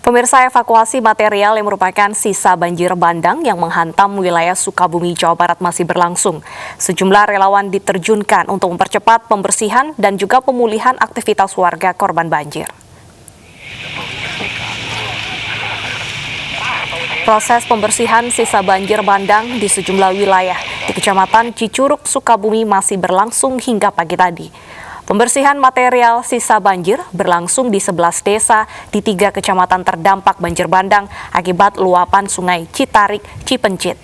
Pemirsa, evakuasi material yang merupakan sisa banjir bandang yang menghantam wilayah Sukabumi, Jawa Barat masih berlangsung. Sejumlah relawan diterjunkan untuk mempercepat pembersihan dan juga pemulihan aktivitas warga korban banjir. Proses pembersihan sisa banjir bandang di sejumlah wilayah di Kecamatan Cicurug, Sukabumi masih berlangsung hingga pagi tadi. Pembersihan material sisa banjir berlangsung di 11 desa di 3 kecamatan terdampak banjir bandang akibat luapan sungai Citarik, Cipencit.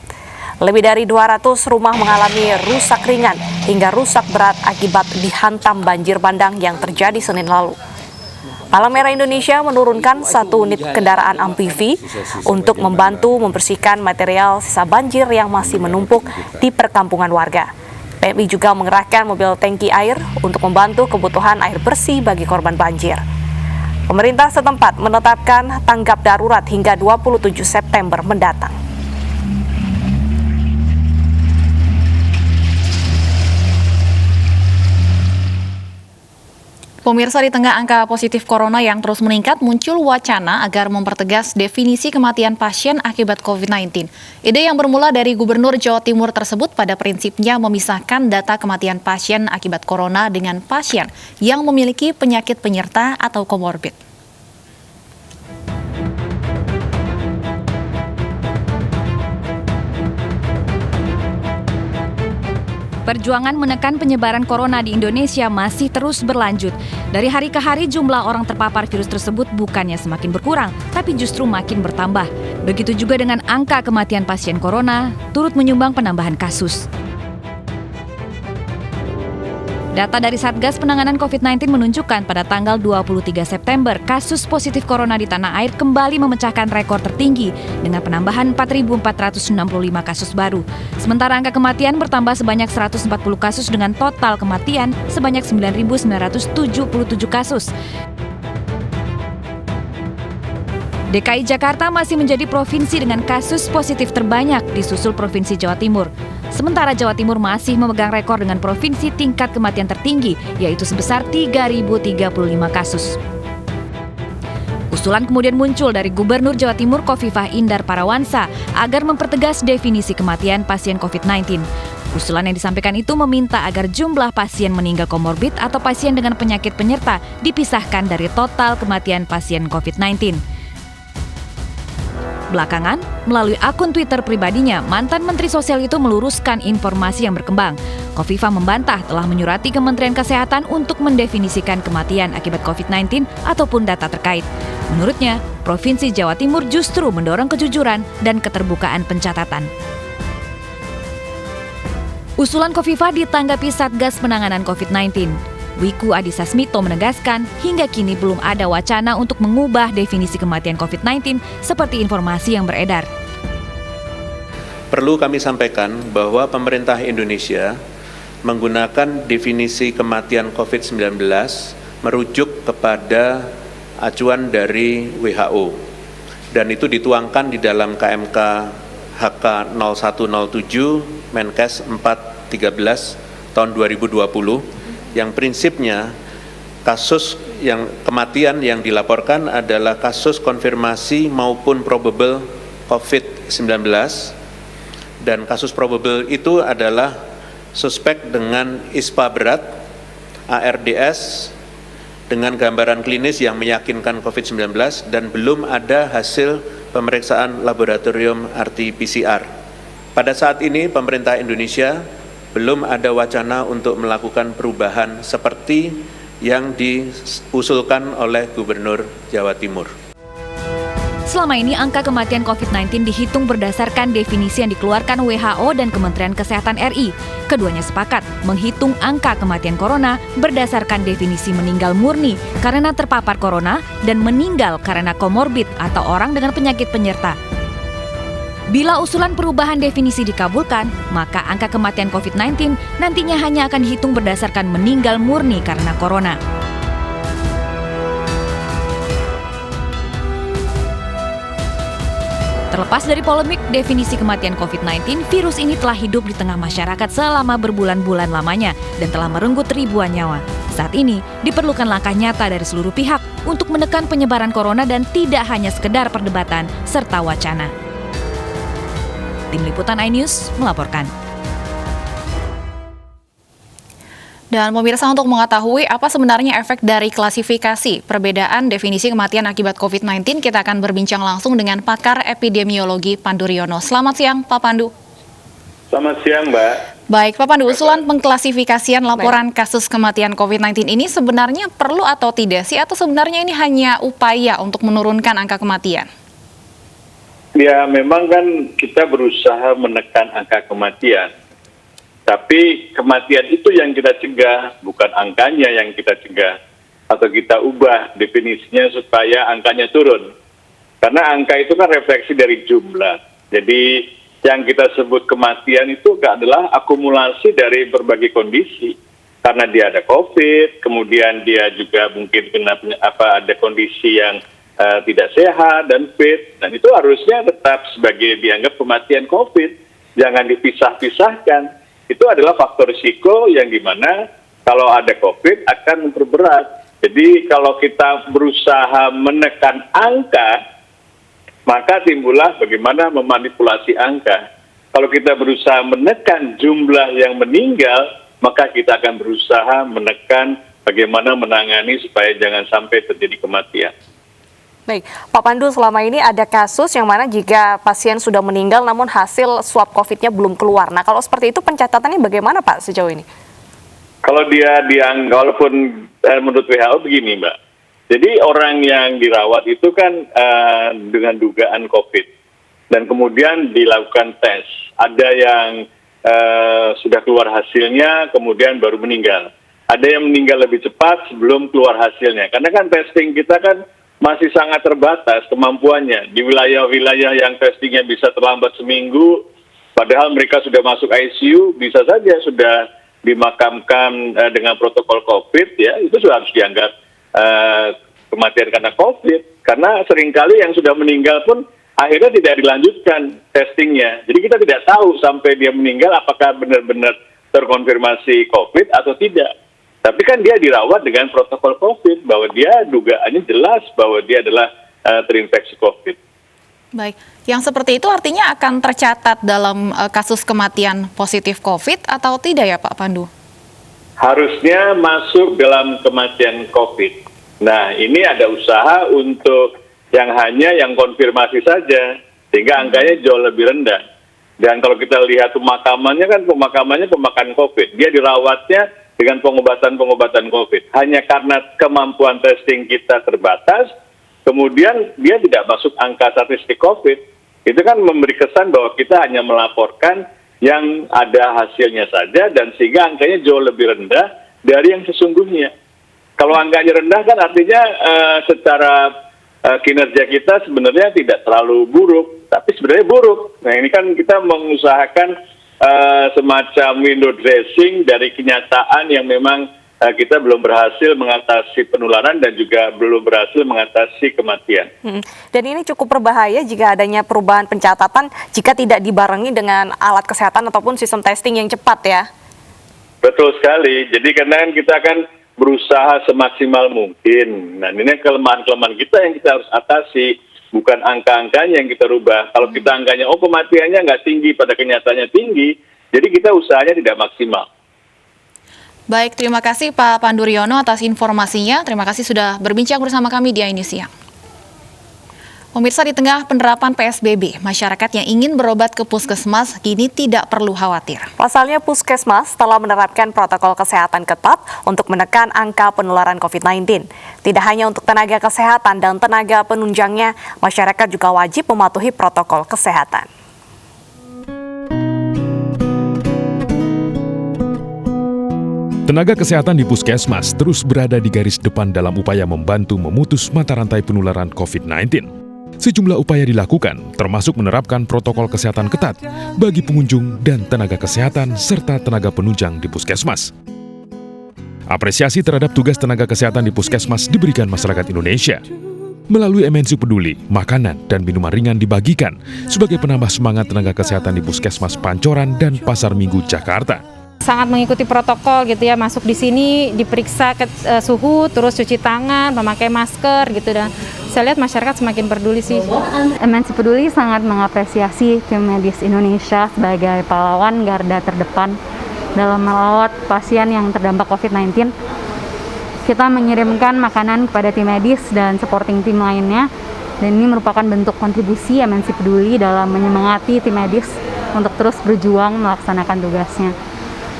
Lebih dari 200 rumah mengalami rusak ringan hingga rusak berat akibat dihantam banjir bandang yang terjadi Senin lalu. Palang Merah Indonesia menurunkan 1 unit kendaraan amfibi untuk membantu membersihkan material sisa banjir yang masih menumpuk di perkampungan warga. PMI juga mengerahkan mobil tangki air untuk membantu kebutuhan air bersih bagi korban banjir. Pemerintah setempat menetapkan tanggap darurat hingga 27 September mendatang. Pemirsa, di tengah angka positif corona yang terus meningkat, muncul wacana agar mempertegas definisi kematian pasien akibat COVID-19. Ide yang bermula dari Gubernur Jawa Timur tersebut pada prinsipnya memisahkan data kematian pasien akibat corona dengan pasien yang memiliki penyakit penyerta atau komorbid. Perjuangan menekan penyebaran corona di Indonesia masih terus berlanjut. Dari hari ke hari jumlah orang terpapar virus tersebut bukannya semakin berkurang, tapi justru makin bertambah. Begitu juga dengan angka kematian pasien corona, turut menyumbang penambahan kasus. Data dari Satgas Penanganan COVID-19 menunjukkan pada tanggal 23 September, kasus positif corona di tanah air kembali memecahkan rekor tertinggi dengan penambahan 4.465 kasus baru. Sementara angka kematian bertambah sebanyak 140 kasus dengan total kematian sebanyak 9.977 kasus. DKI Jakarta masih menjadi provinsi dengan kasus positif terbanyak disusul Provinsi Jawa Timur. Sementara Jawa Timur masih memegang rekor dengan provinsi tingkat kematian tertinggi, yaitu sebesar 3.035 kasus. Usulan kemudian muncul dari Gubernur Jawa Timur Khofifah Indar Parawansa agar mempertegas definisi kematian pasien COVID-19. Usulan yang disampaikan itu meminta agar jumlah pasien meninggal komorbid atau pasien dengan penyakit penyerta dipisahkan dari total kematian pasien COVID-19. Belakangan, melalui akun Twitter pribadinya, mantan Menteri Sosial itu meluruskan informasi yang berkembang. Khofifah membantah telah menyurati Kementerian Kesehatan untuk mendefinisikan kematian akibat COVID-19 ataupun data terkait. Menurutnya, Provinsi Jawa Timur justru mendorong kejujuran dan keterbukaan pencatatan. Usulan Khofifah ditanggapi Satgas Penanganan COVID-19. Wiku Adhisa Smito menegaskan hingga kini belum ada wacana untuk mengubah definisi kematian COVID-19 seperti informasi yang beredar. Perlu kami sampaikan bahwa pemerintah Indonesia menggunakan definisi kematian COVID-19 merujuk kepada acuan dari WHO. Dan itu dituangkan di dalam KMK HK 0107 Menkes 413 tahun 2020. Yang prinsipnya kematian yang dilaporkan adalah kasus konfirmasi maupun probable COVID-19, dan kasus probable itu adalah suspek dengan ISPA berat, ARDS, dengan gambaran klinis yang meyakinkan COVID-19 dan belum ada hasil pemeriksaan laboratorium RT-PCR. Pada saat ini pemerintah Indonesia belum ada wacana untuk melakukan perubahan seperti yang diusulkan oleh Gubernur Jawa Timur. Selama ini angka kematian COVID-19 dihitung berdasarkan definisi yang dikeluarkan WHO dan Kementerian Kesehatan RI. Keduanya sepakat menghitung angka kematian corona berdasarkan definisi meninggal murni karena terpapar corona dan meninggal karena komorbid atau orang dengan penyakit penyerta. Bila usulan perubahan definisi dikabulkan, maka angka kematian COVID-19 nantinya hanya akan dihitung berdasarkan meninggal murni karena corona. Terlepas dari polemik definisi kematian COVID-19, virus ini telah hidup di tengah masyarakat selama berbulan-bulan lamanya dan telah merenggut ribuan nyawa. Saat ini, diperlukan langkah nyata dari seluruh pihak untuk menekan penyebaran corona dan tidak hanya sekedar perdebatan serta wacana. Tim Liputan iNews melaporkan. Dan pemirsa, untuk mengetahui apa sebenarnya efek dari klasifikasi perbedaan definisi kematian akibat COVID-19, kita akan berbincang langsung dengan pakar epidemiologi Pandu Riono. Selamat siang, Pak Pandu. Selamat siang, Mbak. Baik, Pak Pandu, usulan pengklasifikasian laporan kasus kematian COVID-19 ini sebenarnya perlu atau tidak sih? Atau sebenarnya ini hanya upaya untuk menurunkan angka kematian? Ya, memang kan kita berusaha menekan angka kematian. Tapi kematian itu yang kita cegah, bukan angkanya yang kita cegah. Atau kita ubah definisinya supaya angkanya turun. Karena angka itu kan refleksi dari jumlah. Jadi yang kita sebut kematian itu adalah akumulasi dari berbagai kondisi. Karena dia ada COVID, kemudian dia juga mungkin ada kondisi yang tidak sehat dan fit. Dan itu harusnya tetap sebagai dianggap kematian COVID. Jangan dipisah-pisahkan. Itu adalah faktor risiko yang dimana kalau ada COVID akan memperberat. Jadi kalau kita berusaha menekan angka, maka timbullah bagaimana memanipulasi angka. Kalau kita berusaha menekan jumlah yang meninggal, maka kita akan berusaha menekan bagaimana menangani supaya jangan sampai terjadi kematian. Baik, Pak Pandu, selama ini ada kasus yang mana jika pasien sudah meninggal namun hasil swab COVID-nya belum keluar. Nah, kalau seperti itu pencatatannya bagaimana, Pak, sejauh ini? Kalau dia walaupun menurut WHO begini, Mbak. Jadi orang yang dirawat itu kan dengan dugaan COVID dan kemudian dilakukan tes. Ada yang sudah keluar hasilnya kemudian baru meninggal. Ada yang meninggal lebih cepat sebelum keluar hasilnya. Karena kan testing kita kan masih sangat terbatas kemampuannya. Di wilayah-wilayah yang testingnya bisa terlambat seminggu, padahal mereka sudah masuk ICU, bisa saja sudah dimakamkan dengan protokol COVID, ya itu sudah harus dianggap kematian karena COVID, karena seringkali yang sudah meninggal pun akhirnya tidak dilanjutkan testingnya. Jadi kita tidak tahu sampai dia meninggal apakah benar-benar terkonfirmasi COVID atau tidak. Tapi kan dia dirawat dengan protokol COVID, bahwa dia dugaannya jelas bahwa dia adalah terinfeksi COVID. Baik, yang seperti itu artinya akan tercatat dalam kasus kematian positif COVID atau tidak ya Pak Pandu? Harusnya masuk dalam kematian COVID. Nah, ini ada usaha untuk yang konfirmasi saja, sehingga angkanya jauh lebih rendah. Dan kalau kita lihat pemakamannya pemakaman COVID. Dia dirawatnya dengan pengobatan COVID. Hanya karena kemampuan testing kita terbatas, kemudian dia tidak masuk angka statistik COVID. Itu kan memberi kesan bahwa kita hanya melaporkan yang ada hasilnya saja, dan sehingga angkanya jauh lebih rendah dari yang sesungguhnya. Kalau angkanya rendah kan artinya secara kinerja kita sebenarnya tidak terlalu buruk, tapi sebenarnya buruk. Nah ini kan kita mengusahakan semacam window dressing dari kenyataan yang memang kita belum berhasil mengatasi penularan dan juga belum berhasil mengatasi kematian. Dan ini cukup berbahaya jika adanya perubahan pencatatan jika tidak dibarengi dengan alat kesehatan ataupun sistem testing yang cepat ya. Betul sekali. Jadi karena kita akan berusaha semaksimal mungkin. Nah ini kelemahan-kelemahan kita yang kita harus atasi, bukan angka-angkanya yang kita rubah. Kalau kita angkanya, kematiannya nggak tinggi, pada kenyataannya tinggi, jadi kita usahanya tidak maksimal. Baik, terima kasih Pak Pandu Riono atas informasinya. Terima kasih sudah berbincang bersama kami di iNews Siang. Pemirsa, di tengah penerapan PSBB, masyarakat yang ingin berobat ke puskesmas kini tidak perlu khawatir. Pasalnya puskesmas telah menerapkan protokol kesehatan ketat untuk menekan angka penularan COVID-19. Tidak hanya untuk tenaga kesehatan dan tenaga penunjangnya, masyarakat juga wajib mematuhi protokol kesehatan. Tenaga kesehatan di puskesmas terus berada di garis depan dalam upaya membantu memutus mata rantai penularan COVID-19. Sejumlah upaya dilakukan, termasuk menerapkan protokol kesehatan ketat bagi pengunjung dan tenaga kesehatan serta tenaga penunjang di puskesmas. Apresiasi terhadap tugas tenaga kesehatan di puskesmas diberikan masyarakat Indonesia. Melalui MNC Peduli, makanan dan minuman ringan dibagikan sebagai penambah semangat tenaga kesehatan di puskesmas Pancoran dan Pasar Minggu, Jakarta. Sangat mengikuti protokol gitu ya, masuk di sini diperiksa suhu, terus cuci tangan, memakai masker gitu, dan saya lihat masyarakat semakin peduli sih. MNC Peduli sangat mengapresiasi tim medis Indonesia sebagai pahlawan garda terdepan dalam merawat pasien yang terdampak COVID-19. Kita mengirimkan makanan kepada tim medis dan supporting tim lainnya, dan ini merupakan bentuk kontribusi MNC Peduli dalam menyemangati tim medis untuk terus berjuang melaksanakan tugasnya.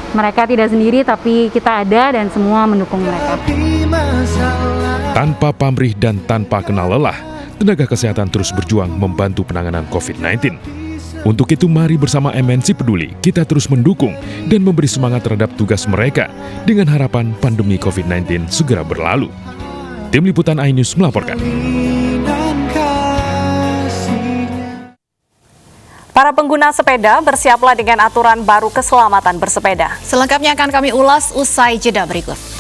Mereka tidak sendiri, tapi kita ada dan semua mendukung mereka. Tanpa pamrih dan tanpa kenal lelah, tenaga kesehatan terus berjuang membantu penanganan COVID-19. Untuk itu, mari bersama MNC Peduli, kita terus mendukung dan memberi semangat terhadap tugas mereka dengan harapan pandemi COVID-19 segera berlalu. Tim Liputan iNews melaporkan. Para pengguna sepeda bersiaplah dengan aturan baru keselamatan bersepeda. Selengkapnya akan kami ulas usai jeda berikut.